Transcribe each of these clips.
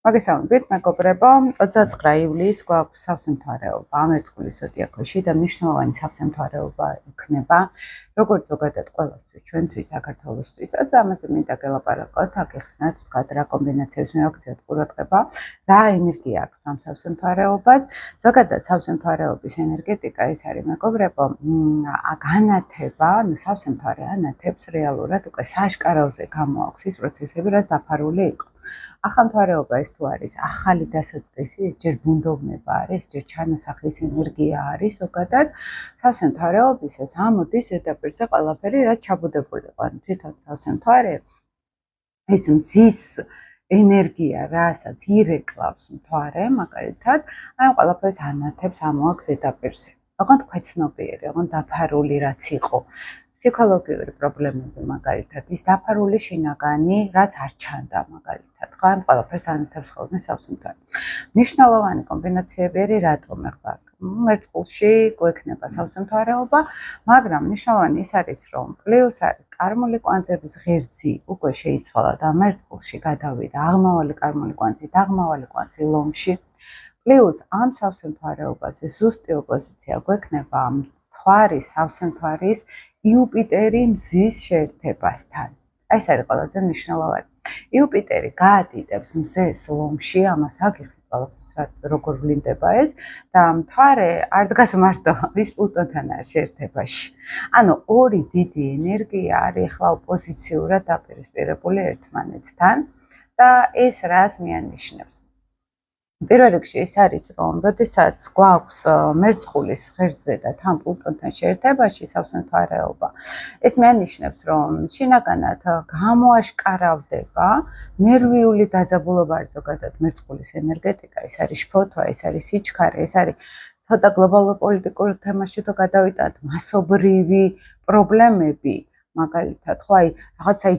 მოგესალმებით, მეგობრებო. 29 ივლისს გვაქვს სავსემთვარეობა ამერწყულის ზოდიაქოში და მნიშვნელოვანი სავსემთვარეობა იქნება როგორც ზოგადად ყველასთვის, ჩვენთვის, საქართველოსთვისაც. ამაზე მინდა გელაპარაკოთ, აგეხსნათ თქვათ რა კომბინაციებს მივაქციოთ ყურადღება, რა ენერგია აქვს ამ სავსემთვარეობას. ზოგადად სავსემთვარეობის ენერგეტიკა ის არის, მეგობრებო, განათება, სავსემთვარე ანათებს რეალურად უკვე საშკარავზე გამოაქვს ის პროცესები, რაც დაფარული იყო. ახალმთვარეობა ეს თუ არის ახალი დასაწყისი, ეს ჯერ ბუნდოვნება არის, ჯერ ჩანასახის ენერგია არის, ზოგადად სავსემთვარეობისას ამოდის ზედაპირზე ყველაფერი, რაც ჩაბუდებული იყო. თვითონ სავსემთვარე ეს მზის ენერგია, რასაც ირეკლავს მთვარე, მაგალითად, აი ყველაფერს ანათებს ამოაქვს ზედაპირზე. ოღონდ ქვეცნობიერი, ოღონდ დაფარული რაც იყო. ფსიქოლოგიური პრობლემები მაგალითად, ის დაფარული შინაგანი, რაც არ ჩანდა მაგალითად, ხო, ამ ყველაფერს ანათებს ხოლმე სავსემთვარე. მნიშვნელოვანი კომბინაციები არის რატომ ახლა მერწყულში გვექნება სავსემთვარეობა, მაგრამ მნიშვნელოვანი ის არის, რომ პლუს არის კარმული კვანძების ღერძი უკვე შეიცვალა და მერწყულში გადავიდა აღმავალი კარმული კვანძი და აღმავალი კვანძი ლომში. პლუს ამ სავსემთვარეობაზე ზუსტი ოპოზიცია გვექნება მთვარის სავსემთვარის იუპიტერი მზის შეერთებასთან. ეს არის ყველაზე მნიშვნელოვანი. იუპიტერი გაადიდებს მზეს ლომში, ამას აგიხსნით ყველაფერს, როგორ ვლინდება ეს და მთვარე არ დგას მარტო ის პლუტონთან არის შეერთებაში. ანუ ორი დიდი ენერგია არის ახლა ოპოზიციურად დაპირისპირებული ერთმანეთთან და ეს რას მიანიშნებს? პირველ რიგში ის არის, რომ როდესაც გვაქვს მერწყულის ღერძზე და თან პლუტონთან შეერთებაში სავსემთვარეობა, ეს მეანიშნებს, რომ შინაგანად გამოაშკარავდება ნერვიული დაძაბულობა არის ზოგადად მერწყულის ენერგეტიკა, ეს არის შფოთვა, ეს არის სიჩქარე, ეს არის ცოტა გლობალურ პოლიტიკურ თემაში თუ გადავიტანთ მასობრივი პრობლემები, მაგალითად, ხო, აი რაღაცა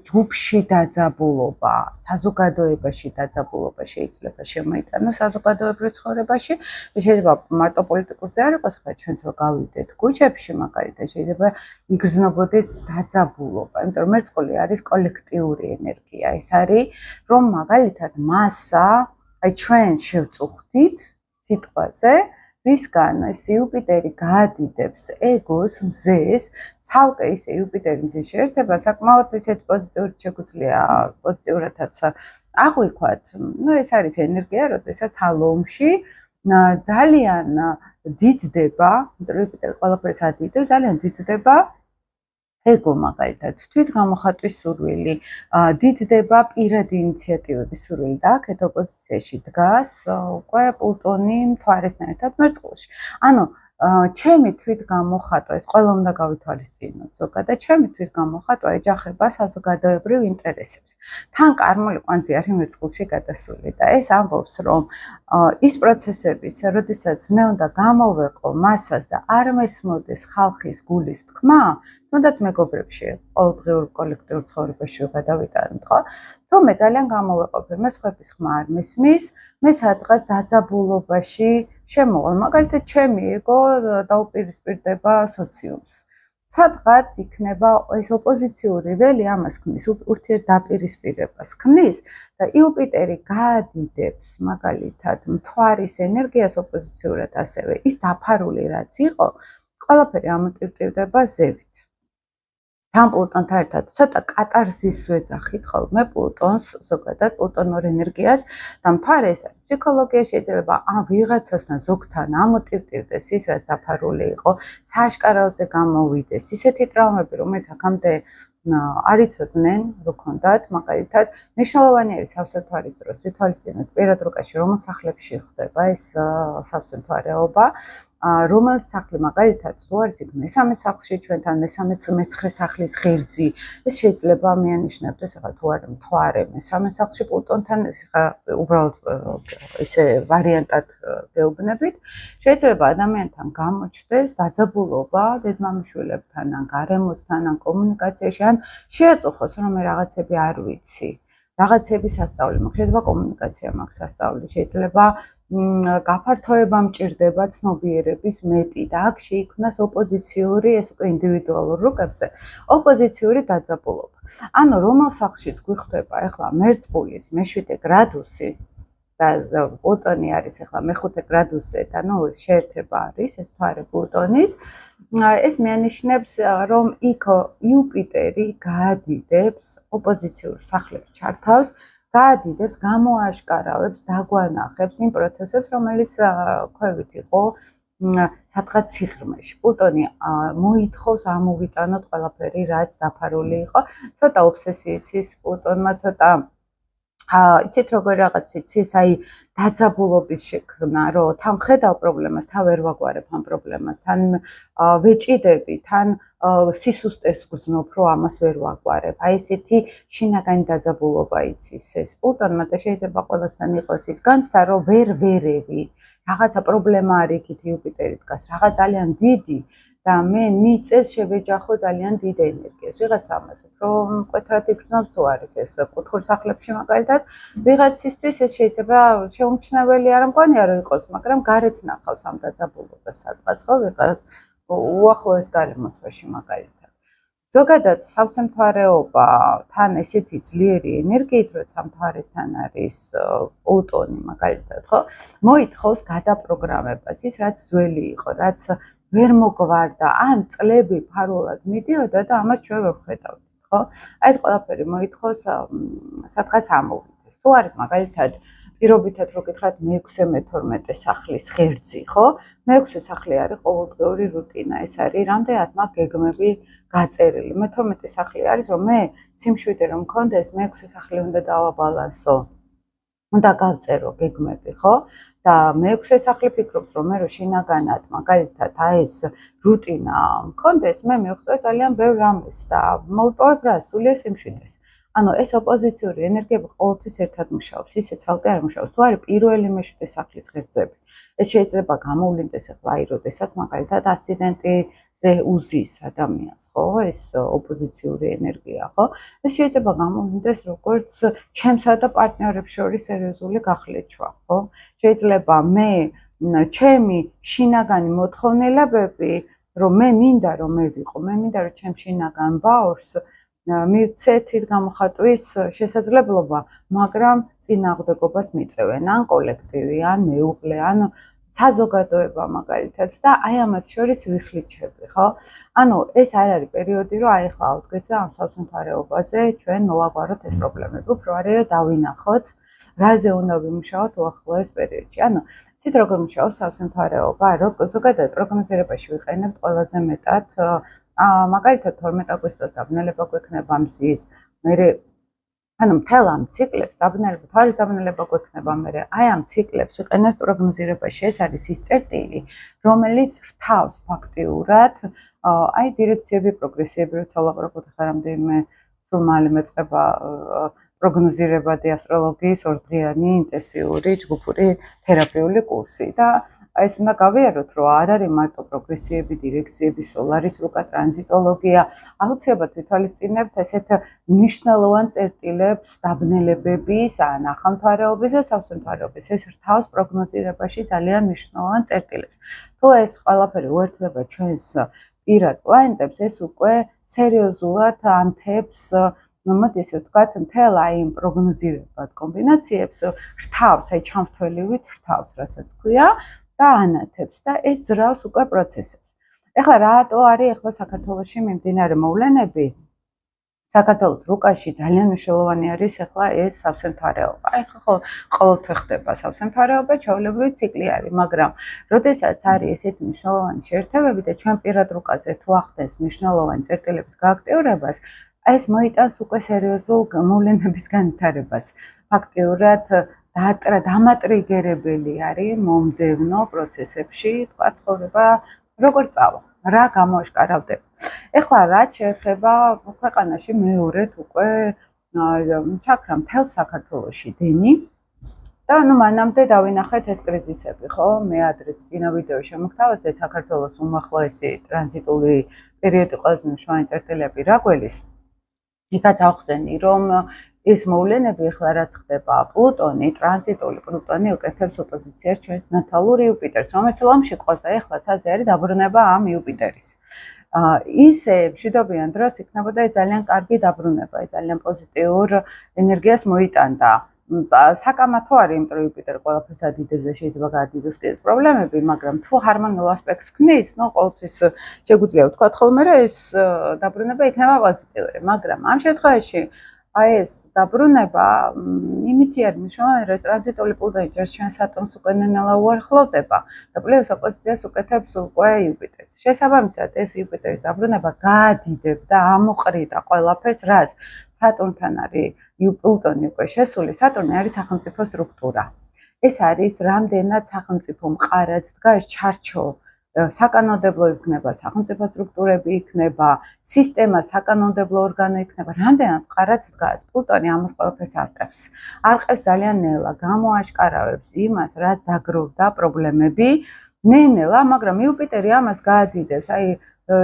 ჯგუფში დაძაბულობა, საზოგადოებაში დაძაბულობა შეიძლება შემოიტანოს საზოგადოებრივ ცხოვრებაში და შეიძლება მარტო პოლიტიკურზე არ იყოს, ხა ჩვენც რო გავიდეთ ქუჩებში, მაგალითად, შეიძლება იგრძნობოდეს დაძაბულობა, იმიტომ რომ მერწყული არის კოლექტიური ენერგია, ეს არის, რომ მაგალითად მასა, აი ჩვენ შევწუხდით სიტყვაზე ვისგან ეს იუპიტერი გაადიდებს ეგოს მზეს, ცალკე ისე იუპიტერი მზის შეერთება საკმაოდ ისეთ პოზიტიურად შეგვიძლია პოზიტიურადაც აღვიქვათ. ეს არის ენერგია, როდესაც ლომში ძალიან დიდდება, იმიტომ რომ იუპიტერი ყველაფერს ადიდებს, ძალიან დიდდება ეგო მაგალითად, თვითგამოხატვის სურვილი, დიდდება პირადი ინიციატივების სურვილი და აქეთ ოპოზიციაში დგას უკვე პლუტონი მთვარესთან ერთად მერწყულში. ანუ ჩემი თვითგამოხატვა, ეს ყველა უნდა გავითვალისწინოთ ზოგადად, ჩემი თვითგამოხატვა ეჯახება საზოგადოებრივ ინტერესებს. თან კარმული კვანძი არის მერწყულში გადასული და ეს ამბობს, რომ ის პროცესების, როდესაც მე უნდა გამოვეყო მასას და არ მესმოდეს ხალხის გულის თქმა, თუნდაც მეგობრებში, ყოველდღიურ კოლექტიურ ცხოვრებაში გადავიტანოთ, ხო? თუ მე ძალიან გამოვეყოფე, მე სხვების ხმა არ მესმის, მე სადღაც დაძაბულობაში შემოვალ, მაგალითად, ჩემი ეგო დაუპირისპირდება სოციუმს. სადღაც იქნება ეს ოპოზიციური ველი ამას ქმნის, ურთიერთდაპირისპირებას ქმნის და იუპიტერი გაადიდებს მაგალითად მთვარის ენერგიას ოპოზიციურად ასევე ის დაფარული რაც იყო, ყველაფერი ამოტივტივდება ზევით. თან პლუტონთან ერთად ცოტა კატარზისს ვეძახით ხოლმე პლუტონს, ზოგადად პლუტონურ ენერგიას და მთვარე ეს არის ფსიქოლოგია, შეიძლება ვიღაცასთან ზოგთან ამოტივტივდეს ის, რაც დაფარული იყო, საშკარავზე გამოვიდეს, ისეთი ტრავმები, რომელიც აქამდე არ იცოდნენ, რო ქონდათ, მაგალითად, მნიშვნელოვანი არის სავსემთვარის დროს ვითვალისწინოთ პირად რუკაში, რომელ სახლებში ხდება ეს სავსემთვარეობა, რომელ სახლი მაგალითად თუ არის იქ მესამე სახლში ჩვენთან მეცხრე სახლის ღერძი, ეს შეიძლება მიანიშნებდეს, ახლა თუ არის მთვარე მესამე სახლში პლუტონთან, ახლა უბრალოდ ისე ვარიანტად გეუბნებით, შეიძლება ადამიანთან გამოჩნდეს დაძაბულობა დედმამიშვილებთან, ან გარემოსთან, ან კომუნიკაციაში, ან შეაწუხოს, რომ მე რაღაცები არ ვიცი. რაღაცების სასწავლი მაქვს, შეიძლება კომუნიკაცია მაქვს სასწავლი, შეიძლება გაფართოება მჭირდება ცნობიერების მეტი და აქ შეიქმნას ოპოზიციური, ეს უკვე ინდივიდუალურ რუკებზე, ოპოზიციური დაძაბულობა. ანუ რომელ სახლშიც გვხვდება ახლა მერწყულის მე-7 გრადუსი და პლუტონი არის ახლა მე-5 გრადუსზე და შეერთება არის ეს მთვარე პლუტონის, ეს მიანიშნებს, რომ იქ იუპიტერი გაადიდებს ოპოზიციურ სახლებს ჩართავს, გაადიდებს, გამოაშკარავებს, დაგვანახებს იმ პროცესებს, რომელიც ქვევით იყო სადღაც სიღრმეში. პლუტონი მოითხოვს ამოვიტანოთ ყველაფერი, რაც დაფარული იყო. ცოტა ობსესიით ის პლუტონმა, ცოტა იცით როგორ რაღაც იცის, აი დაძაბულობის შექმნა, რომ თან ხედავ პრობლემას, თან ვერ ვაგვარებ ამ პრობლემას, თან ვეჭიდები, თან სისუსტეს გრძნობ, რომ ამას ვერ ვაგვარებ. აი ესეთი შინაგანი დაძაბულობა იცის ეს პლუტონმა და შეიძლება ყველასთან იყოს ის განცდა, რომ ვერ ვერევი. რაღაცა პრობლემა არის იქით იუპიტერი დგას, რაღაც ძალიან დიდი და მე მიწევს შევეჯახო ძალიან დიდ ენერგიას. ვიღაც ამას უფრო მკვეთრად იგრძნობს თუ არის ეს კუთხურ სახლებში მაგალითად, ვიღაცისთვის ეს შეიძლება შეუმჩნეველი არ მგონია რომ იყოს, მაგრამ გარეთ ნახავს ამ დაძაბულობას სადღაც, ხო, ვიღაც უახლოეს გარემოცვაში მაგალითად. ზოგადად სავსე მთვარეობა თან ესეთი ძლიერი ენერგიით, როცა მთვარესთან არის პლუტონი მაგალითად, ხო, მოითხოვს გადაპროგრამებას, ის რაც ძველი იყო, რაც ვერ მოგვარდა, ან წლები ფარულად მიდიოდა და ამას ჩვენ ვერ ვხედავთ, ხო? აი ეს ყველაფერი მოითხოვს სადღაც ამოვიდეს. თუ არის მაგალითად პირობითად რო გითხრათ მე-6-მე-12 სახლის ღერძი, ხო? მე-6 სახლი არის ყოველდღიური რუტინა, ეს არის რამდენად მაქვს გეგმები გაწერილი. მე-12 სახლი არის, რომ მე სიმშვიდე რომ მქონდეს, მე-6 სახლი უნდა დავაბალანსო. უნდა გავწერო გეგმები, ხო? და მე-6 სახლი ფიქრობს, რომ მე რო შინაგანად მაგალითად აი ეს რუტინა მქონდეს, მე მივხვდი ძალიან ბევრ რამეს და მოვიპოვებ რა, სულიერ სიმშვიდეს. ანუ ეს ოპოზიციური ენერგიები ყოველთვის ერთად მუშაობს, ისე ცალკე არ მუშაობს. თუ არის პირველი მე-7 სახლის ღერძები, ეს შეიძლება გამოვლინდეს ახლა აი როდესაც მაგალითად ასციდენტიზე უზის ადამიანს, ხო? ეს ოპოზიციური ენერგია, ხო? ეს შეიძლება გამოვლინდეს როგორც ჩემსა და პარტნიორებს შორის სერიოზული გახლეჩვა, ხო? შეიძლება მე ჩემი შინაგანი მოთხოვნილებები, რომ მე მინდა რომ მე ვიყო, მე მინდა რომ ჩემ შინაგან ბაურს მივცე თვით გამოხატვის შესაძლებლობა, მაგრამ წინააღმდეგობას მიწევენ ან კოლექტივი, ან მეუღლე, ან საზოგადოება მაგალითად და აი ამათ შორის ვიხლიჩები, ხო? ანუ ეს არ არის პერიოდი, რომ აი ხა ავდგეცე ამ სავსე მთვარეობაზე, ჩვენ მოვაგვაროთ ეს პრობლემები, უფრო არის რომ დავინახოთ, რაზე უნდა ვიმუშაოთ უახლოეს პერიოდში. ანუ ცით როგორ მუშაობს სავსე მთვარეობა, ზოგადად პროგნოზირებაში ვიყენებთ ყველაზე მეტად მაგალითად 12 აგვისტოს დაბნელება გვექნება მზის, მერე ანუ მთელ ამ ციკლებს დაბნელება, თვარის დაბნელება გვექნება მერე, აი ამ ციკლებს ვიყენებთ პროგნოზირებაში. ეს არის ის წერტილი, რომელიც რთავს ფაქტიურად აი დირექციები, პროგრესიები, როცა ვლაპარაკობთ ახლა რამდენიმე სულ მალე მეწყება პროგნოზირებადი ასტროლოგიის 2 დღიანი ინტენსიური ჯგუფური თერაპიული კურსი და ეს უნდა გავიაროთ, რომ არ არის მარტო პროგრესიები, დირექციები, სოლარის რუკა, ტრანზიტოლოგია, აუცილებლად ვითვალისწინებთ ესეთ მნიშვნელოვან წერტილებს, დაბნელებების, ან ახალმთვარეობის და სავსე მთვარეობის. ეს რთავს პროგნოზირებაში ძალიან მნიშვნელოვან წერტილებს. თუ ეს ყველაფერი უერთდება ჩვენს პირად პლანეტებს, ეს უკვე სერიოზულად ანთებს მოდი ესე ვთქვათ, მთელ აი იმ პროგნოზირებად კომბინაციებს რთავს, აი ჩამრთველივით რთავს, რასაც ქვია და ანათებს და ეს ზრავს უკვე პროცესებს. ეხლა რატო არის ახლა საქართველოში მიმდინარე მოვლენები? საქართველოს რუკაში ძალიან მნიშვნელოვანი არის ახლა ეს სავსე მთვარეობა. აი ხო ყოველთვის ხდება სავსე მთვარეობა, ჩვეულებრივი ციკლი არის, მაგრამ როდესაც არის ესეთი მნიშვნელოვანი შეერთებები და ჩვენ პირად რუკაზე თუ ახდენს მნიშვნელოვანი წერტილების გააქტიურებას, ეს მოიტანს უკვე სერიოზულ მოვლენების განვითარებას. ფაქტიურად დამატრიგერებელი არის მომდევნო პროცესებში, თქვა ცხოვრება როგორ წავა, რა გამოაშკარავდება. ეხლა რაც შეეხება ქვეყანაში მეორედ უკვე ჩაქრა მთელ საქართველოში დენი და მანამდე დავინახეთ ეს კრიზისები, ხო? მე ადრე წინა ვიდეოში შემოგთავაზე საქართველოს უმახლოესი ტრანზიტული პერიოდი ყველაზე მნიშვნელოვანი წერტილები რა გველის იქაც ავხსენი, რომ ის მოვლენები ახლა რაც ხდება, პლუტონი, ტრანზიტული პლუტონი უკეთებს ოპოზიციას ჩვენს ნათალურ იუპიტერს, რომელიც ლომში ყავს და ეხლაც ასე არის დაბრუნება ამ იუპიტერის. ისე მშვიდობიან დროს იქნებოდა ძალიან კარგი დაბრუნება, ძალიან პოზიტიურ ენერგიას მოიტანდა. საკამათო არის, იმიტომ რომ იუპიტერი ყველაფერს ადიდებს და შეიძლება გაადიდოს კიდეც პრობლემები, მაგრამ თუ ჰარმონიულ ასპექტს ქმნის, ყოველთვის შეგვიძლია ვთქვათ ხოლმე, რომ ეს დაბრუნება იქნება პოზიტიური, მაგრამ ამ შემთხვევაში ეს დაბრუნება იმითი არის მნიშვნელოვანი, რომ ტრანზიტული პლუტონი ჯერ ჩვენს ატომს უკვე ნელა უახლოვდება და პლუს ოპოზიციას უკეთებს უკვე იუპიტერს. შესაბამისად, ეს იუპიტერის დაბრუნება გაადიდებდა, ამოყრიდა ყველაფერს, რაც სატურნთან არის პლუტონი უკვე შესული. სატურნი არის სახელმწიფო სტრუქტურა. ეს არის რამდენად სახელმწიფო მყარად დგას ჩარჩო, საკანონმდებლო იქნება, სახელმწიფო სტრუქტურები იქნება, სისტემა საკანონმდებლო ორგანო იქნება, რამდენად მყარად დგას. პლუტონი ამას ყველაფერს არყევს. არყევს ძალიან ნელა, გამოაშკარავებს იმას, რაც დაგროვდა პრობლემები, ნელა, მაგრამ იუპიტერი ამას გაადიდებს, აი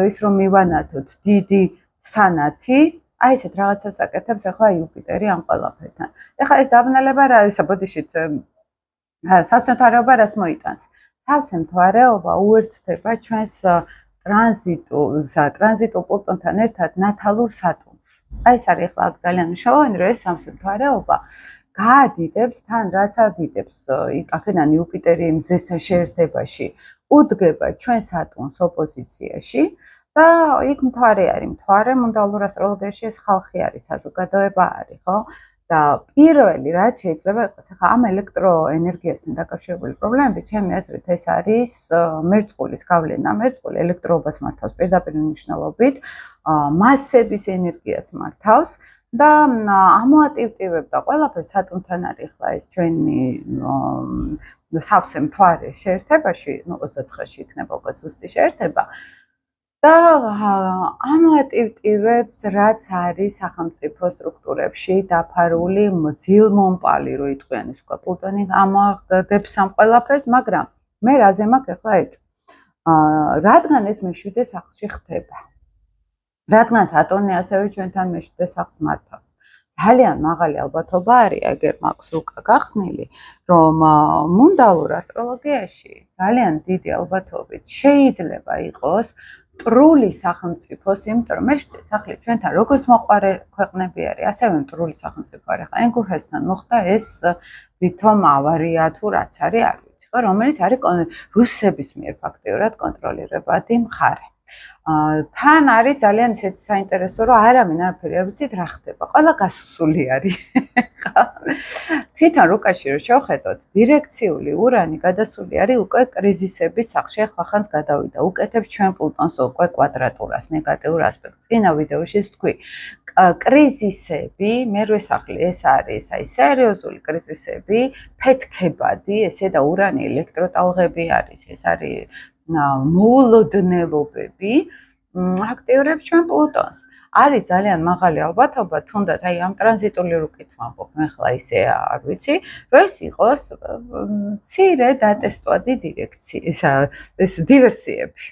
ის რომ მივანათოთ დიდი სანათი, აი ესეთ რაღაცას აკეთებს ახლა იუპიტერი ამ ყველაფერთან. ეხლა ეს დაბნელება რა ისა ბოდიშით სავსემთვარეობა რას მოიტანს? სავსემთვარეობა უერთდება ჩვენს ტრანზიტულ პლუტონთან ერთად ნათალურ სატურნს. აი ეს არის ახლა ძალიან მნიშვნელოვანი, რომ ეს სავსემთვარეობა გაადიდებს თან რაც ადიდებს აქედან იუპიტერი მზესთან შეერთებაში უდგება ჩვენ სატურნს ოპოზიციაში და იქ მთვარე არის. მთვარე მუნდალურ ასტროლოგიაში ეს ხალხი არის, საზოგადოება არის, ხო? და პირველი რაც შეიძლება იყოს, ახლა ამ ელექტროენერგიასთან დაკავშირებული პრობლემები, ჩემი აზრით, ეს არის მერწყულის გავლენა. მერწყული ელექტროობას მართავს პირდაპირ მნიშვნელობით, მასების ენერგიას მართავს და ამოატივტივებდა ყველაფერს სატურნთან არის ახლა ეს ჩვენი სავსე მთვარე შეერთებაში, 29-ში იქნება უკვე ზუსტი შეერთება. და ამოატივტივებს რაც არის სახელმწიფო სტრუქტურებში დაფარული მძილმომპალი, რო იტყვიან ის უკვე პლუტონი ამოაგდებს ამ ყველაფერს, მაგრამ მე რაზე მაქვს ახლა ეჭვ. რადგან ეს მეშვიდე სახლში ხდება. რადგან სატურნი ასევე ჩვენთან მეშვიდე სახლს მართავს. ძალიან მაღალი ალბათობა არის, ეგერ მაქვს უკა გახსნილი, რომ მუნდალურ ასტროლოგიაში ძალიან დიდი ალბათობით შეიძლება იყოს მტრული სახელმწიფოს, იმიტომ რომ მეშვიდე სახლი ჩვენთან როგორც მოყარე ქვეყნები არის, ასევე მტრული სახელმწიფო არის. ახლა ენგურჰესთან მოხდა ეს ვითომ ავარია თუ რაც არის, არ ვიცი, ხო, რომელიც არის რუსების მიერ ფაქტიურად კონტროლირებადი მხარე. თან არის ძალიან ისეთი საინტერესო, რომ არავინ არაფერი არ ვიცით რა ხდება. ყველა გასული არის. თვითონ რუკაში რომ შევხედოთ, დირექციული ურანი გადასული არის უკვე კრიზისების სახლში, ახლა გადავიდა. უკეთებს ჩვენ პლუტონს უკვე კვადრატურას, ნეგატიურ ასპექტს. წინა ვიდეოში თქვი, კრიზისები, მერვე სახლი ეს არის, აი სერიოზული კრიზისები, ფეთქებადი, ესე და ურანი ელექტროტალღები არის, ეს არის მოულოდნელობები აქტიურებს ჩვენ პლუტონს. არის ძალიან მაღალი ალბათობა, თუნდაც აი ამ ტრანზიტული რუკით ვამბობ, მე ხლა ისე არ ვიცი, რომ ეს იყოს მცირე დატესტვადი დირექცია, ეს დივერსიები.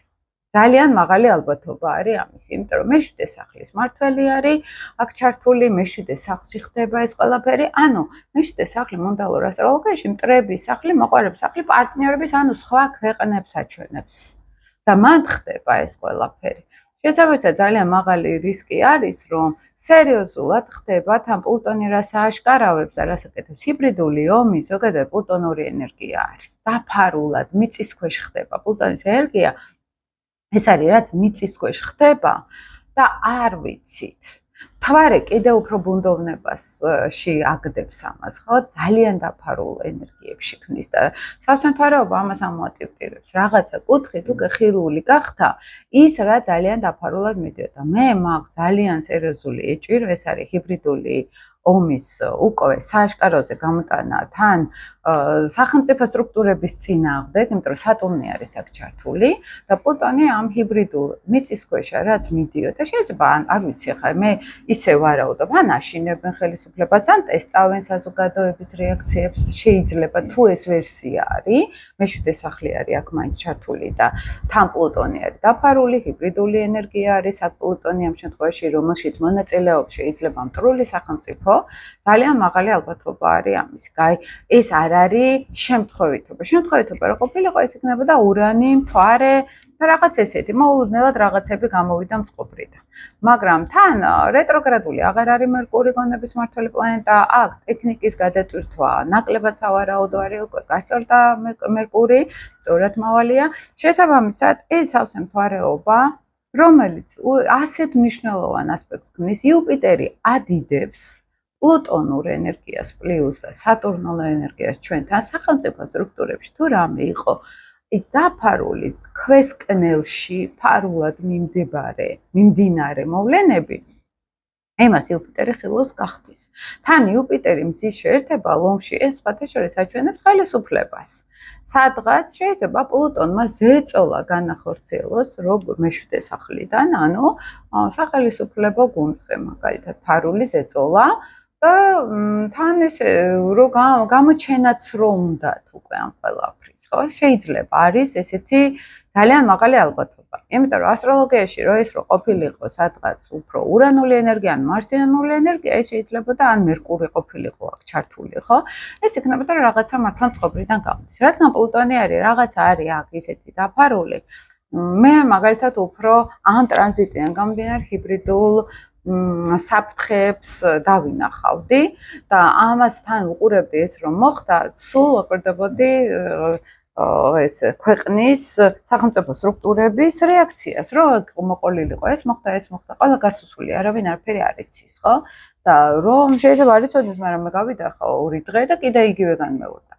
ძალიან მაღალი ალბათობა არის ამის, იმიტომ რომ მეშვიდე სახლის მართველი არის, აქ ჩართული მეშვიდე სახლში ხდება ეს ყველაფერი, ანუ მეშვიდე სახლი მუნდალურ ასტროლოგიაში მტრების სახლი, მოყვარების სახლი, პარტნიორების, ანუ სხვა ქვეყნებს აჩვენებს. და მან ხდება ეს ყველაფერი. შესაბამისად ძალიან მაღალი რისკი არის, რომ სერიოზულად ხდება თან პლუტონი რას ააშკარავებს და რას აკეთებს ჰიბრიდული ომი, ზოგადად პლუტონური ენერგია არის. დაფარულად მიწის ქვეშ ხდება პლუტონის ენერგია. ეს არის რაც მიწის ქვეშ ხდება და არ ვიცით. მთვარე კიდევ უფრო ბუნდოვნებაში აგდებს ამას, ხო? ძალიან დაფარულ ენერგიებში ქმნის და სავსემთვარეობა ამას ამოატივტივებს. რაღაცა კუთხით უკვე ხილული გახდა, ის რა ძალიან დაფარულად მიდიოდა. მე მაქვს ძალიან სერიოზული ეჭვი, რომ ეს არის ჰიბრიდული ომის უკვე სააშკაროზე გამოტანა თან სახელმწიფო სტრუქტურების წინააღმდეგ, იმიტომ რომ სატურნი არის აქ ჩართული და პლუტონი ამ ჰიბრიდულ მიწისქვეშა რაც მიდიოდა, შეიძლება არ ვიცი ხა მე ისე ვარაუდობ, ან აშინებენ ხელისუფლებას, ან ტესტავენ საზოგადოების რეაქციებს, შეიძლება თუ ეს ვერსია არის, მეშვიდე სახლი არის აქ მაინც ჩართული და თან პლუტონი არის დაფარული, ჰიბრიდული ენერგია არის აქ პლუტონი ამ შემთხვევაში, რომელშიც მონაწილეობს შეიძლება მტრული სახელმწიფო, ძალიან მაღალი ალბათობა არის ამის. ეს არ არის შემთხვევითობა. შემთხვევითობა რა ყოფილიყო, ეს იქნებოდა ურანი, მთვარე და რაღაც ესეთი. მოულოდნელად რაღაცები გამოვიდა მწყობრიდან. მაგრამ თან რეტროგრადული აღარ არის მერკური გონების მმართველი პლანეტა, აქ ტექნიკის გადატვირთვა ნაკლებად სავარაუდო არის, უკვე გასწორდა მერკური, სწორად მავალია. შესაბამისად, ეს სავსე მთვარეობა, რომელიც ასეთ მნიშვნელოვან ასპექტს ქმნის, იუპიტერი ადიდებს პლუტონურ ენერგიას პლუს და სატურნულ ენერგიას ჩვენთან სახელმწიფო სტრუქტურებში თუ რამე იყო დაფარული ქვესკნელში ფარულად მიმდინარე მოვლენები, ემას იუპიტერი ხილულს გახდის. თან იუპიტერი მზის შეერთება ლომში ეს სხვათაშორის აჩვენებს ხელისუფლებას. სადღაც შეიძლება პლუტონმა ზეწოლა განახორციელოს მეშვიდე სახლიდან, ანუ სახელისუფლებო გუნდზე, მაგალითად ფარული ზეწოლა და თან ეს რომ გამოჩენაც რომ უნდათ უკვე ამ ყველაფრის, ხო? შეიძლება არის ესეთი ძალიან მაღალი ალბათობა. იმიტომ რომ ასტროლოგიაში რო ეს რო ყოფილიყო სადღაც უფრო ურანული ენერგია ან მარსიანული ენერგია, ეს შეიძლებოდა ან მერკური ყოფილიყო აქ ჩართული, ხო? ეს იქნებოდა რომ რაღაცა მართლა მწყობრიდან გავდის. რადგან პლუტონი არის, რაღაცა არის აქ ისეთი დაფარული. მე მაგალითად უფრო ამ ტრანზიტიდან გამომდინარე ჰიბრიდულ საფრთხეებს დავინახავდი და ამასთან უყურებდი ეს რომ მოხდა, სულ ვაკვირდებოდი ეს ქვეყნის სახელმწიფო სტრუქტურების რეაქციას, რომ მოყოლილიყო ეს მოხდა, ყველა გასუსული, არავინ არაფერი არ იცის, ხო? და რომ შეიძლება არ იცოდეს, მაგრამ მე გავიდა ხო 2 დღე და კიდე იგივე განმეორდა.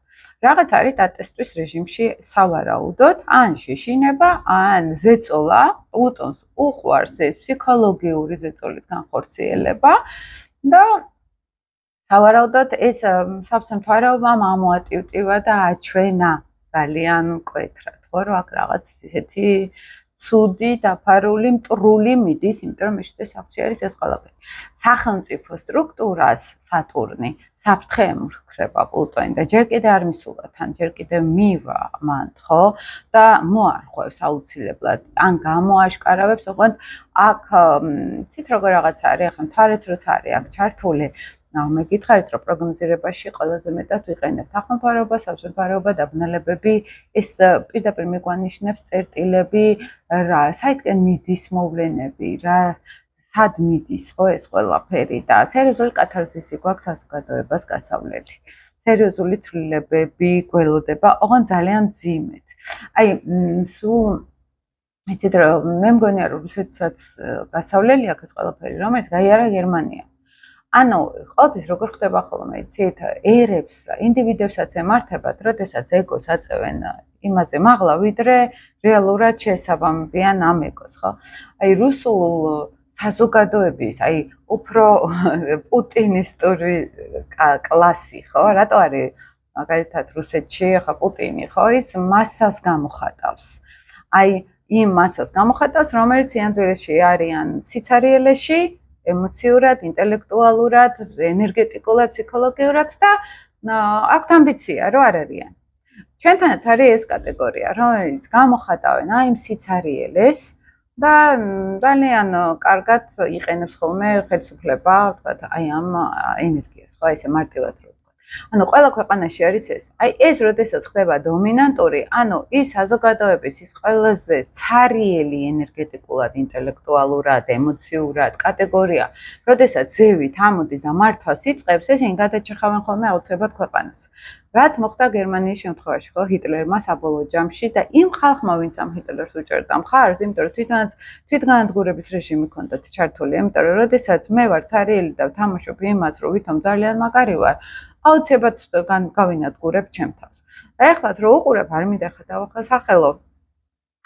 რაღაც არის დატესტვის რეჟიმში სავარაუდოდ, ან შეშინება, ან ზეწოლა, პლუტონს უყვარს ეს ფსიქოლოგიური ზეწოლის განხორციელება და სავარაუდოდ ეს სავსე მთვარეობამ ამოატივტივა და აჩვენა ძალიან მკვეთრად, ხო, რომ აქ რაღაც ისეთი ცუდი დაფარული მტრული მიდის, იმიტომ რომ მეშვიდე სახლში არის ეს ყველაფერი. სახელმწიფო სტრუქტურას სატურნი საფრთხე ემუქრება პლუტონი და ჯერ კიდე არ მისულა თან, ჯერ კიდე მივა მან, ხო? და მოარღვევს აუცილებლად, ან გამოაშკარავებს, ოღონდ აქ ცით როგორ რაღაც არის, ახლა მთვარეც როცა არის აქ ჩართული, მე გითხარით რომ პროგნოზირებაში ყველაზე მეტად ვიყენებთ ახალმთვარეობას, სავსემთვარეობა, დაბნელებები, ეს პირდაპირ მიგვანიშნებს წერტილები, რა, საითკენ მიდის მოვლენები, რა, სად მიდის, ხო, ეს ყველაფერი და სერიოზული კათარზისი გვაქვს საზოგადოებას გასავლელი. სერიოზული ცვლილებები გველოდება, ოღონდ ძალიან მძიმედ. აი, სულ იცით რომ მე მგონია რომ რუსეთსაც გასავლელი აქვს ეს ყველაფერი, რომელიც გაიარა გერმანია. ანუ ყოველთვის როგორ ხდება ხოლმე იცით ერებს ინდივიდებსაც ემართებათ, როდესაც ეგოს აწევენ იმაზე მაღლა, ვიდრე რეალურად შესაბამებიან ამ ეგოს, ხო? აი რუსულ საზოგადოების, აი უფრო პუტინისტური კლასი, ხო? რატო არის მაგალითად რუსეთში ხა პუტინი, ხო? ის მასას გამოხატავს. აი იმ მასას გამოხატავს, რომელიც სიამოვნებაში არიან სიცარიელეში, ემოციურად, ინტელექტუალურად, ენერგეტიკულად, ფსიქოლოგიურად და აქვთ ამბიცია, რომ არ არიან. ჩვენთანაც არის ეს კატეგორია, რომელიც გამოხატავენ აი იმ სიცარიელეს და ძალიან კარგად იყენებს ხოლმე ხელისუფლება, ვთქვათ, აი ამ ენერგიას, ხო, ესე მარტივად რო ვთქვათ. ანუ ყველა ქვეყანაში არის ეს. აი ეს როდესაც ხდება დომინანტური, ანუ ის საზოგადოების ის ყველაზე ცარიელი ენერგეტიკულად, ინტელექტუალურად, ემოციურად კატეგორია, როდესაც ზევით ამოდის და მართვას იწყებს, ესენი გადაჭიხავენ ხოლმე აუცილებლად ქვეყანას. რაც მოხდა გერმანიის შემთხვევაში, ხო, ჰიტლერმა საბოლოო ჯამში და იმ ხალხმა, ვინც ამ ჰიტლერს უჭერდა მხარს, იმიტომ რომ თვითგანადგურების რეჟიმი ჰქონდათ ჩართული, იმიტომ რომ როდესაც მე ვარ ცარიელი და ვთამაშობ იმას, რომ ვითომ ძალიან მაგარი ვარ, აუცილებლად გავინადგურებ ჩემ თავს. და ეხლაც რო უყურებ, არ მინდა ხა დავახსახელო.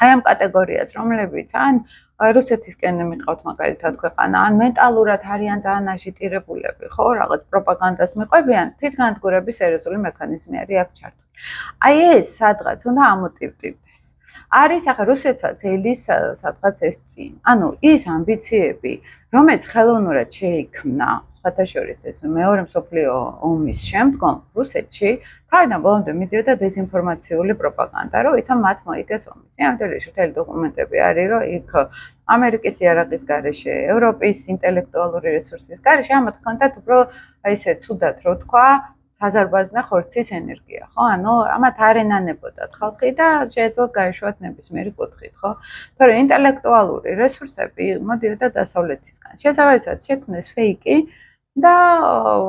აი ამ კატეგორიას, რომლებიც ან რუსეთისკენ მიყავთ მაგალითად ქვეყანა, ან მენტალურად არიან ძალიან აშიტირებულები, ხო, რაღაც პროპაგანდას მიყვებიან, თვითგანადგურების სერიოზული მექანიზმი არის აქ ჩართული. აი ეს სადღაც უნდა ამოტივტივდეს. არის ახლა რუსეთსაც ელის სადღაც ეს წინ. ანუ ის ამბიციები, რომელიც ხელოვნურად შეიქმნა, სხვათა შორის ეს მეორე მსოფლიო ომის შემდგომ რუსეთში თავიდან ბოლომდე მიდიოდა დეзинფორმაციული პროპაგანდა, რომ ვითომ მათ მოიგეს ომი. ამიტომ შეთელი დოკუმენტები არის, რომ იქ ამერიკის იარაღის გარეშე, ევროპის ინტელექტუალური რესურსის გარეშე ამათ ჰქონდათ უფრო აი ესე ცუდად რო თქვა, საზარბაზნა ხორცის ენერგია, ხო? ანუ ამათ არ ენანებოდათ ხალხი და შეეძლოთ გაეშვათ ნებისმიერი კუთხით, ხო? თორე ინტელექტუალური რესურსები მოდიოდა დასავლეთისგან. შესაბამისად, შექმნეს ფეიკი და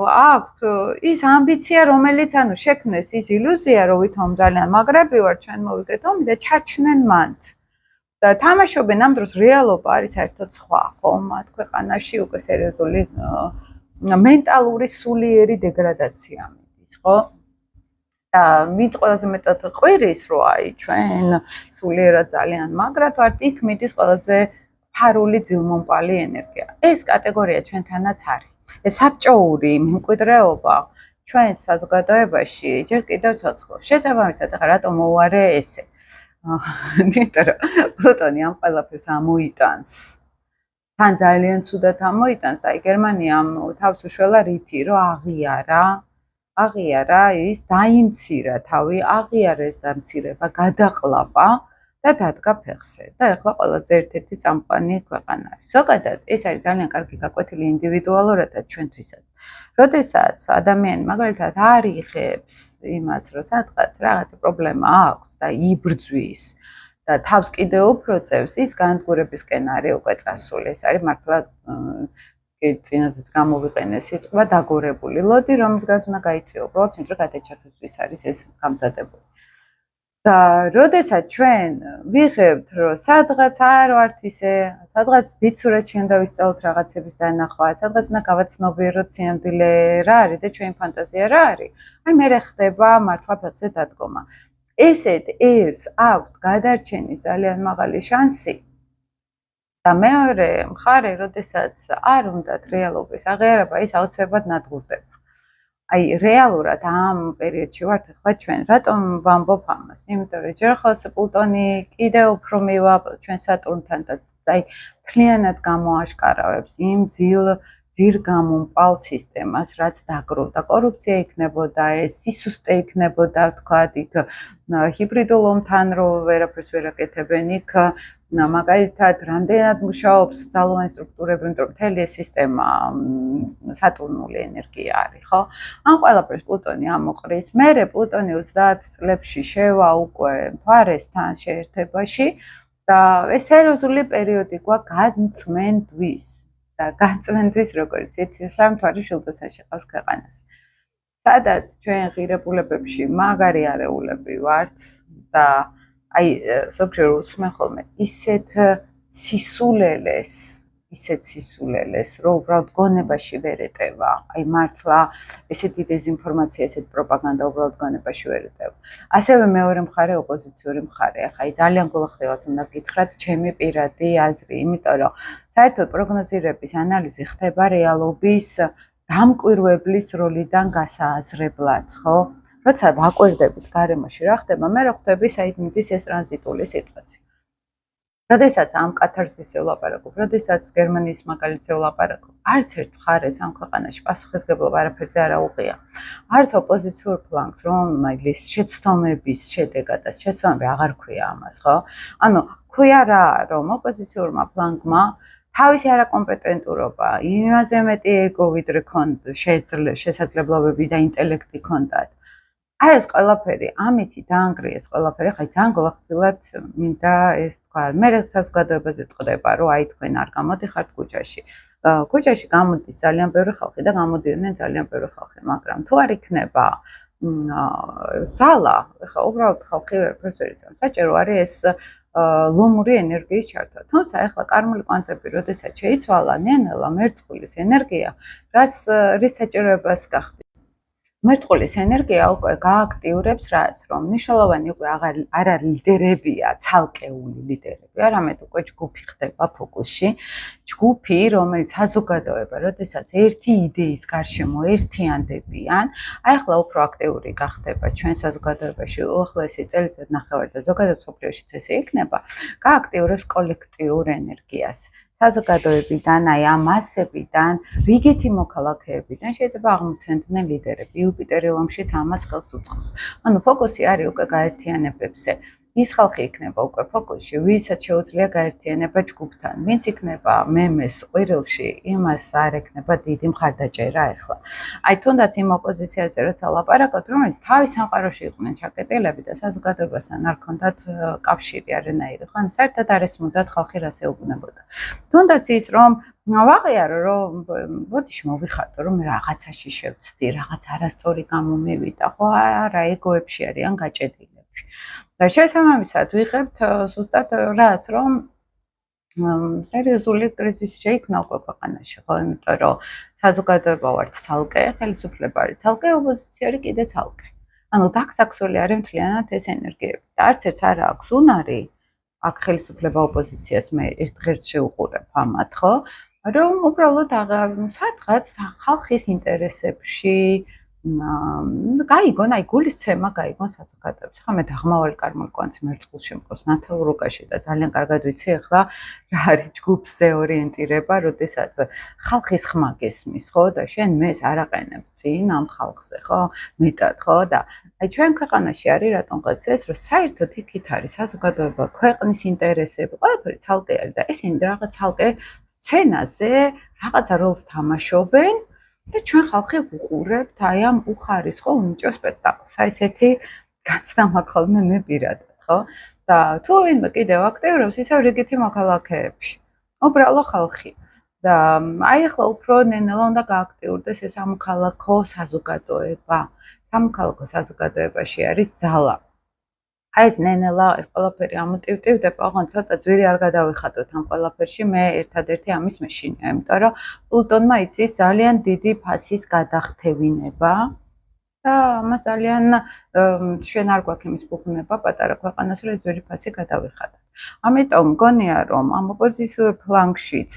აქვთ ის ამბიცია, რომელიც ანუ შექმნეს ის ილუზია, რომ ვითომ ძალიან მაგრები ვარ, ჩვენ მოვიგეთ ომი და ჩარჩნენ მანდ. და თამაშობენ ამ დროს რეალობა არის საერთოდ სხვა, ხო? მათ ქვეყანაში უკვე სერიოზული მენტალური სულიერი დეგრადაცია მიდის, ხო? და მით ყველაზე მეტად ყვირის, რომ აი ჩვენ სულიერად ძალიან მაგრად ვართ, იქ მიდის ყველაზე ფარული ძილმომპალი ენერგია. ეს კატეგორია ჩვენთანაც არის. ეს საბჭოური მემკვიდრეობა ჩვენს საზოგადოებაში ჯერ კიდევ ცოცხლობს. შესაბამისად, ახლა რატომ მოვარე ესე? იმიტომ რომ პლუტონი ამ ყველაფერს ამოიტანს. თან ძალიან ცუდად ამოიტანს და გერმანია თავს უშველა რითი, რომ აღიარა ის დაიმცირა თავი, აღიარა ეს დამცირება, გადაყლაპა და დადგა ფეხზე. და ეხლა ყველაზე ერთ-ერთი წამყვანი ქვეყანა არის. ზოგადად ეს არის ძალიან კარგი გაკვეთილი ინდივიდუალურადაც ჩვენთვისაც. როდესაც ადამიანი მაგალითად არ იღებს იმას, რომ სადღაც რაღაცა პრობლემა აქვს და იბრძვის და თავს კიდევ უფრო წევს, ის განადგურებისკენ არის უკვე წასული. ეს არის მართლა წინაზეც გამოვიყენე სიტყვა დაგორებული ლოდი, რომელსაც უნდა გაიწიო. უბრალოდ თვითონ გადაჭრისთვის არის ეს გამზადებული. და როდესაც ჩვენ ვიღებთ, რომ სადღაც არ ვართ ისე, სადღაც დიცურად შეიძლება ვისწავლოთ რაღაცების დანახვა, სადღაც უნდა გავაცნობიეროთ სიამდილე რა არის და ჩვენი ფანტაზია რა არის, აი მე ხდება მართლა ფეხზე დადგომა. ესეთ ერს აქვთ გადარჩენის ძალიან მაღალი შანსი და მეორე მხარე, როდესაც არ უნდათ რეალობის აღიარება, ის აუცილებლად ნადგურდება. აი რეალურად ამ პერიოდში ვართ ახლა ჩვენ. რატომ ვამბობ ამას? იმიტომ რომ ჯერ ხოლმე პლუტონი კიდევ უფრო მივა ჩვენ სატურნთან და აი მთლიანად გამოაშკარავებს იმ ძირგამომპალ სისტემას, რაც დაგროვდა. კორუფცია იქნებოდა, ეს სისუსტე იქნებოდა, ვთქვათ, იქ ჰიბრიდულ ომთან რო ვერაფერს ვერ აკეთებენ, იქ მაგალითად რამდენად მუშაობს ძალოვანი სტრუქტურები, იმიტომ რომ მთელი ეს სისტემა სატურნული ენერგია არის, ხო? ამ ყველაფერს პლუტონი ამოყრის. მერე პლუტონი 30 წლებში შევა უკვე მთვარესთან შეერთებაში და ეს სერიოზული პერიოდი გვაქვს განწმენდვის. და განწმენდვის როგორც იცით, მთვარი შილდოსან შეყავს ქვეყანას. სადაც ჩვენ ღირებულებებში მაგარი არეულები ვართ და აი ზოგჯერ უსმენ ხოლმე ისეთ სისულელეს, რომ უბრალოდ გონებაში ვერ ეტევა. აი მართლა ესეთი დეзинფორმაცია, ესეთი პროპაგანდა უბრალოდ გონებაში ვერ ეტევა. ასევე მეორე მხარე ოპოზიციური მხარე. ახლა აი ძალიან გულახდილად უნდა გითხრათ ჩემი პირადი აზრი, იმიტომ რომ საერთოდ პროგნოზირების ანალიზი ხდება რეალობის დამკვირვებლის როლიდან გასააზრებლად, ხო? როცა ვაკვირდებით გარემოში რა ხდება, მე რა ხვდები საიდმიტის ეს ტრანზიტული სიტუაცია. როდესაც ამ კათარსისზე ვლაპარაკობ, როდესაც გერმანიის მაგალითზე ვლაპარაკობ, არც ერთ მხარეს ამ ქვეყანაში პასუხისმგებლობა არაფერზე არ აუღია. არც ოპოზიციურ ფლანგს, რომელიც შეცდომების შედეგადაც შეცდომები აღარ ქვია ამას, ხო? ანუ ქვია რა, რომ ოპოზიციურმა ფლანგმა თავისი არაკომპეტენტურობა, იმაზე მეტი ეგო ვიდრე შესაძლებლობები და ინტელექტი ჰქონდათ. აი ეს ყველაფერი ამითი დაანგრიეს ყველაფერი, ხაი ძალიან გულახდილად მინდა ეს თქვა. მე საზოგადოებაზე ტყდება, რომ აი თქვენ არ გამოდიხართ ქუჩაში. ქუჩაში გამოდის ძალიან ბევრი ხალხი და გამოდიოდნენ ძალიან ბევრი ხალხი, მაგრამ თუ არ იქნება ძალა, ხა უბრალოდ ხალხი ვერაფერს ვერ იცავს. საჭირო არის ეს ლომური ენერგიის ჩართვა. თუმცა ახლა კარმული კვანტები, როდესაც შეიცვალა ნელ-ნელა მერწყულის ენერგია, რის საჭიროებას გახდით. მერწყულის ენერგია უკვე გააქტიურებს რას, რომ მნიშვნელოვანი უკვე არ არის ლიდერებია, ცალკეული ლიდერები, არამედ უკვე ჯგუფი ხდება ფოკუსში, ჯგუფი, რომელიც საზოგადოება, როდესაც ერთი იდეის გარშემო ერთიანდებიან, აი ახლა უფრო აქტიური გახდება ჩვენ საზოგადოებაში, უახლოესი წელიწად ნახევარი და ზოგადად მსოფლიოშიც ესე იქნება, გააქტიურებს კოლექტიურ ენერგიას. საზოგადოებიდან, აი ამ მასებიდან, რიგითი მოქალაქეებიდან შეიძლება აღმოცენდნენ ლიდერები. იუპიტერი ლომშიც ამას ხელს უწყობს. ანუ ფოკუსი არის უკვე გაერთიანებებზე. ის ხალხი იქნება უკვე ფოკუსში, ვისაც შეუძლია გაერთიანება ჯგუფთან. ვინც იქნება მემეს ყვირილში, იმას არ ექნება დიდი მხარდაჭერა ახლა. აი თუნდაც იმ ოპოზიციაზე როცა ლაპარაკობთ, რომელიც თავის სამყაროში იყვნენ ჩაკეტილები და საზოგადოებასთან არ ჰქონდათ კავშირი არანაირი, ხო? საერთოდ არ ესმოდათ ხალხი რას ეუბნებოდა. თუნდაც ის რომ ვაღიარო რომ ბოდიში მოვიხატო რომ რაღაცაში შევცდი, რაღაც არასწორი გამომივიდა, ხო? არა, ეგოებში არიან გაჭედილი. და შესაბამისად ვიღებთ ზუსტად რას, რომ სერიოზული კრიზისი შეიქმნა უკვე ქვეყანაში, ხო, იმიტომ რომ საზოგადოება ვართ ცალკე, ხელისუფლება არის ცალკე, ოპოზიცია არის კიდე ცალკე. ანუ დაკსაქსული არის მთლიანად ეს ენერგიები. და არც ერთს არ აქვს უნარი, აქ ხელისუფლება ოპოზიციას მე ერთ ღერს შევუყურებ ამათ, ხო? რომ უბრალოდ სადღაც ხალხის ინტერესებში გაიგონ, აი გულისცემა გაიგონ საზოგადოებას. ხა მე დაღმავალი კარმონკვანცი მერწყულში მყავს ნათელ რუკაში და ძალიან კარგად ვიცი ახლა რა არის ჯგუფზე ორიენტირება, როდესაც ხალხის ხმა გესმის, ხო? და შენ მეს არ აყენებ წინ ამ ხალხზე, ხო? მეტად, ხო? და აი ჩვენ ქვეყანაში არის რატომღაც ეს, რომ საერთოდ იქით არის საზოგადოება, ქვეყნის ინტერესები, ყველაფერი ცალკე არის და ესენი რაღაც ცალკე სცენაზე რაღაცა როლს თამაშობენ. და ჩვენ ხალხი ვუყურებთ აი ამ უხარისხო უნიჭო სპექტაკლს. აი ესეთი გაცდა მაქვს ხოლმე მე პირადად, ხო? და თუ ვინმე კიდევ აქტიურობს, ისევ რიგითი მოქალაქეებში. უბრალო ხალხი. და აი ახლა უფრო ნენელა უნდა გააქტიურდეს ეს სამოქალაქო საზოგადოება. სამოქალაქო საზოგადოებაში არის ძალა. აი ეს ნენელა ეს ყველაფერი ამოტივტივდება, ოღონდ ცოტა ძვირი არ გადავიხატოთ ამ ყველაფერში, მე ერთადერთი ამის მეშინია, იმიტომ რომ პლუტონმა იცის ძალიან დიდი ფასის გადახთევინება და ამას ძალიან ჩვენ არ გვაქვს იმის ფუფუნება პატარა ქვეყანას, რომ ძვირი ფასი გადავიხატოთ. ამიტომ მგონია, რომ ამ ოპოზიციურ ფლანგშიც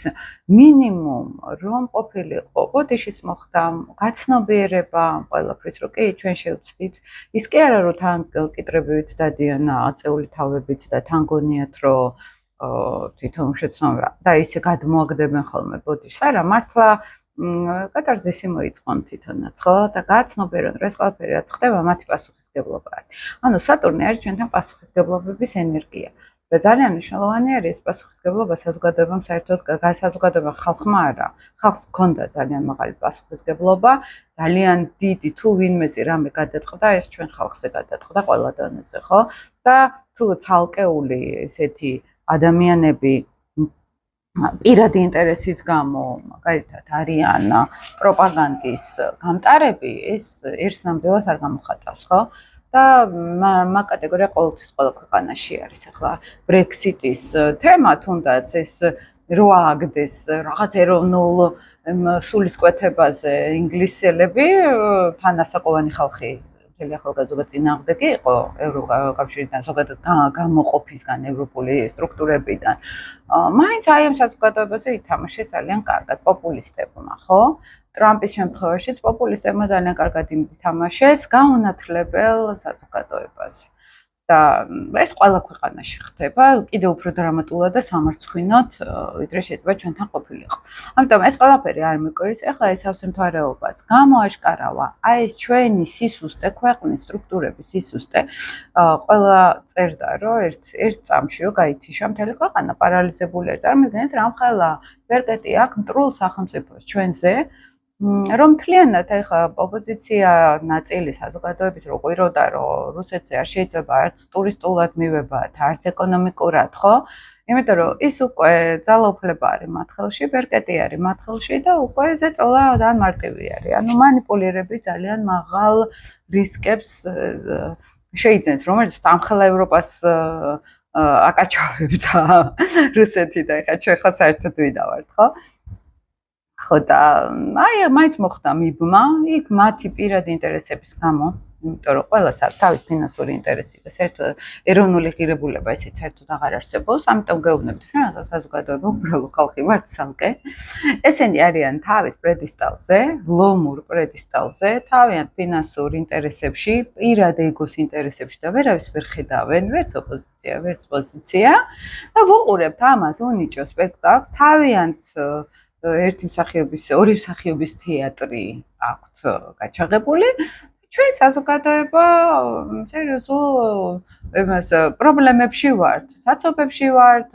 მინიმუმ რომ ყოფილიყო, ბოდიშიც მოხდა გაცნობიერება ყველაფრის, რომ კი ჩვენ შევცდით. ის კი არა, რომ თან კიტრებივით დადიან აწეული თავებით და თან გონიათ, რომ თვითონ შეცნობა და ისე გადმოაგდებენ ხოლმე ბოდიშს. არა, მართლა კატარზისი მოიწყონ თვითონაც, ხო? და გააცნობიერონ, რომ ეს ყველაფერი რაც ხდება, მათი პასუხისმგებლობა არის. ანუ სატურნი არის ჩვენთან პასუხისმგებლობის ენერგია. და ძალიან მნიშვნელოვანი არის ეს პასუხისმგებლობა საზოგადოებამ საერთოდ საზოგადოება ხალხმა არა. ხალხს ჰქონდა ძალიან მაღალი პასუხისმგებლობა, ძალიან დიდი თუ ვინმეზე რამე გადაწყდა, ეს ჩვენ ხალხზე გადაწყდა ყველა დონეზე, ხო? და თუ ცალკეული ესეთი ადამიანები პირადი ინტერესის გამო მაგალითად არიან პროპაგანდის გამტარები, ეს ერთს ნამდვილად არ გამოხატავს, ხო? და მაგ-კატეგორია ყოველთვის ყველა ქვეყანაში არის. ახლა ბრექსიტის თემა თუნდაც ეს რო ააგდეს რაღაც ეროვნულ სულისკვეთებაზე ინგლისელები, თანასაკოვანი ხალხი მთელი ახალგაზრდა წინააღმდეგი იყო ევროკავშირიდან, ზოგადად გამოყოფისგან ევროპული სტრუქტურებიდან. მაინც აი ამ საზოგადოებაზე ითამაშეს ძალიან კარგად პოპულისტებმა, ხო? ტრამპის შემთხვევაშიც პოპულისტებმა ძალიან კარგად ითამაშეს გაუნათლებელ საზოგადოებაზე. და ეს ყველა ქვეყანაში ხდება, კიდევ უფრო დრამატულად და სამარცხვინოდ, ვიდრე შეიძლება ჩვენთან ყოფილიყო. ამიტომ ეს ყველაფერი არ მიკვირს, ახლა ეს ავსემთვარეობაც გამოაშკარავა, აი ეს ჩვენი სისუსტე, ქვეყნის სტრუქტურების სისუსტე, ყველა წერდა, რომ ერთ წამში რო გაითიშა მთელი ქვეყანა პარალიზებული არის. წარმოიდგინეთ, რამხელა ვერკეტი აქ მტრულ სახელმწიფოს ჩვენზე, რომ მთლიანად ახლა ოპოზიცია ნაწილი საზოგადოების რო ყვიროდა, რომ რუსეთზე არ შეიძლება არც ტურისტულად მივებათ, არც ეკონომიკურად, ხო? იმიტომ რომ ის უკვე ძალაუფლება არის მათ ხელში, ვერკეტი არის მათ ხელში და უკვე ეს წოლა ძალიან მარტივი არის. ანუ მანიპულირების ძალიან მაღალ რისკებს შეიძენს, რომელიც ამხელა ევროპას აკაჩავებდა რუსეთი და ახლა ჩვენ ხო საერთოდ ვიდავართ, ხო? ხო და აი მაინც მოხდა მიბმა იქ მათი პირადი ინტერესების გამო, იმიტომ რომ ყველას აქვს თავის ფინანსური ინტერესი და საერთოდ ეროვნული ღირებულება ისიც საერთოდ აღარ არსებობს, ამიტომ გეუბნებთ ჩვენ საზოგადოება უბრალო ხალხი ვართ ცალკე. ესენი არიან თავის პრედისტალზე, ლომურ პრედისტალზე, თავიანთ ფინანსურ ინტერესებში, პირად ეგოს ინტერესებში და ვერავის ვერ ხედავენ, ვერც ოპოზიცია, ვერც პოზიცია და ვუყურებთ ამათ უნიჭო სპექტაკლს თავიანთ ერთი მსახიობის, ორი მსახიობის თეატრი აქვთ გაჩაღებული. ჩვენ საზოგადოება სერიოზულ პრობლემებში ვართ, საცობებში ვართ,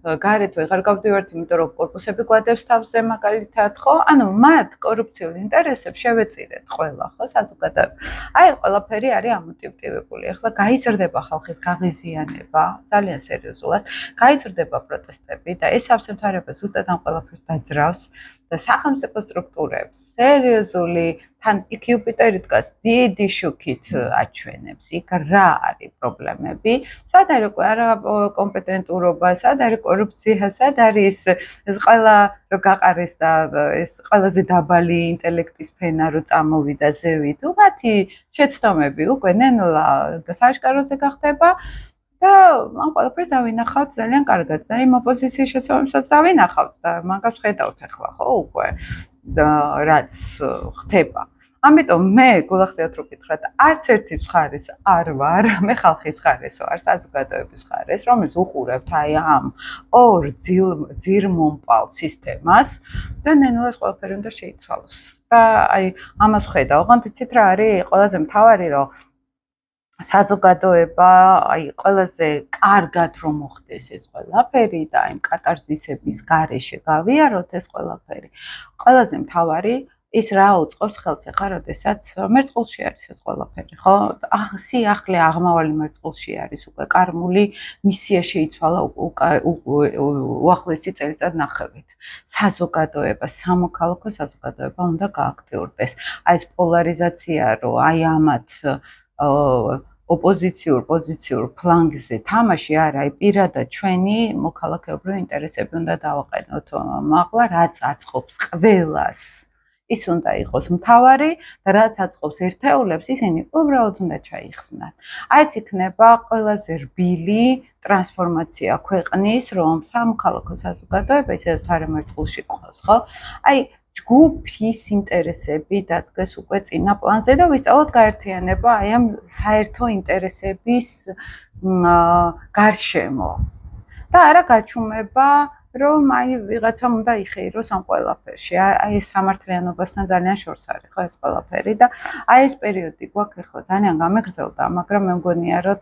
გარეთ ვეღარ გავდივართ, იმიტომ რომ კორპუსები გვადებს თავზე მაგალითად, ხო? ანუ მათ კორუფციულ ინტერესებს შევეწირეთ ყველა, ხო, საზოგადოება. აი, ყველაფერი არის ამოტივტივებული. ახლა გაიზრდება ხალხის გაღიზიანება, ძალიან სერიოზულად, გაიზრდება პროტესტები და ეს ავსემთავრება ზუსტად ამ ყველაფერს დაძრავს და სახელმწიფო სტრუქტურებს სერიოზული თან იქ იუპიტერი დგას დიდი შუქით აჩვენებს იქ რა არის პრობლემები, სად არის არაკომპეტენტურობა, სად არის კორუფცია, სად არის ეს ყველა რო გაყარეს და ეს ყველაზე დაბალი ინტელექტის ფენა რო წამოვიდა ზევით, მათი შეცდომები უკვე ნენლა სააშკაროზე გახდება და ამ ყველაფერს დავინახავთ ძალიან კარგად და იმ ოპოზიციის შეცდომებსაც დავინახავთ და მაგას ხედავთ ახლა ხო უკვე რაც ხდება. ამიტომ მე გულახდიათ რო გითხრათ, არც ერთის მხარეს არ ვარ, მე ხალხის მხარეს ვარ, საზოგადოების მხარეს, რომელიც უყურებთ აი ამ ორ ძირმომპალ სისტემას და ნენლა ეს ყველაფერი უნდა შეიცვალოს. და აი ამას ხედავ, ოღონდ იცით რა არის ყველაზე მთავარი, რომ საზოგადოება აი ყველაზე კარგად რომ მოხდეს ეს ყველაფერი და აი კატარზისების გარეშე გავიაროთ ეს ყველაფერი. ყველაზე მთავარი ის რა უწყობს ხელს ახლა, როდესაც მერწყულში არის ეს ყველაფერი, ხო? სიახლე აღმავალი მერწყულში არის უკვე კარმული მისია შეიცვალა უახლესი წელიწად-ნახევრით. საზოგადოება, სამოქალაქო საზოგადოება უნდა გააქტიურდეს. აი ეს პოლარიზაცია, რომ აი ამათ ოპოზიციურ პოზიციურ ფლანგზე თამაში არა, აი პირადად ჩვენი მოქალაქეობრივი ინტერესები უნდა დავაყენოთ. მაღლა რაც აწყობს ყველას ის უნდა იყოს მთავარი და რაც აწყობს ერთეულებს, ისინი უბრალოდ უნდა ჩაიხსნათ. აი ეს იქნება ყველაზე რბილი ტრანსფორმაცია ქვეყნის, რომ სამოქალაქო საზოგადოება ისედაც თარემერწყულში ყავს, ხო? აი ჯგუფის ინტერესები დადგეს უკვე წინა პლანზე და ვისწავლოთ გაერთიანება აი ამ საერთო ინტერესების გარშემო. და არა გაჩუმება რომ აი ვიღაცამ უნდა იხეიროს ამ ყველაფერში. აი ეს სამართლიანობასთან ძალიან შორს არის ხო ეს ყველაფერი და აი ეს პერიოდი გვაქვს ახლა ძალიან გამეგრძელდა, მაგრამ მე მგონია რომ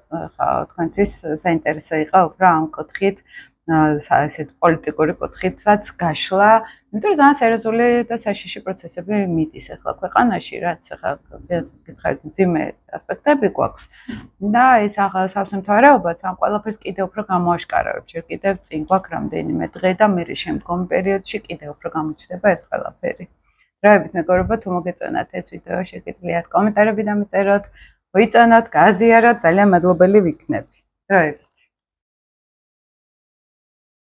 თქვენთვის საინტერესო იყო უფრო ამ კუთხით ესეთ პოლიტიკური კუთხითაც გაშლა, იმიტომ რომ ძალიან სერიოზული და საშიში პროცესები მიდის ახლა ქვეყანაში, რაც ახლა ძიებას გითხარით, მძიმე ასპექტები გვაქვს და ეს სამსამთავროებაც ამ ყველაფერს კიდევ უფრო გამოაშკარავებს, ჯერ კიდევ წინ გვაქვს რამდენიმე დღე და მერე შემდგომ პერიოდში კიდევ უფრო გამოჩნდება ეს ყველაფერი. დროებით მეგობრებო, თუ მოგეწონათ ეს ვიდეო, შეგიძლიათ კომენტარები დამიწეროთ, ვიწონოთ, გააზიაროთ, ძალიან მადლობელი ვიქნები. დროებით.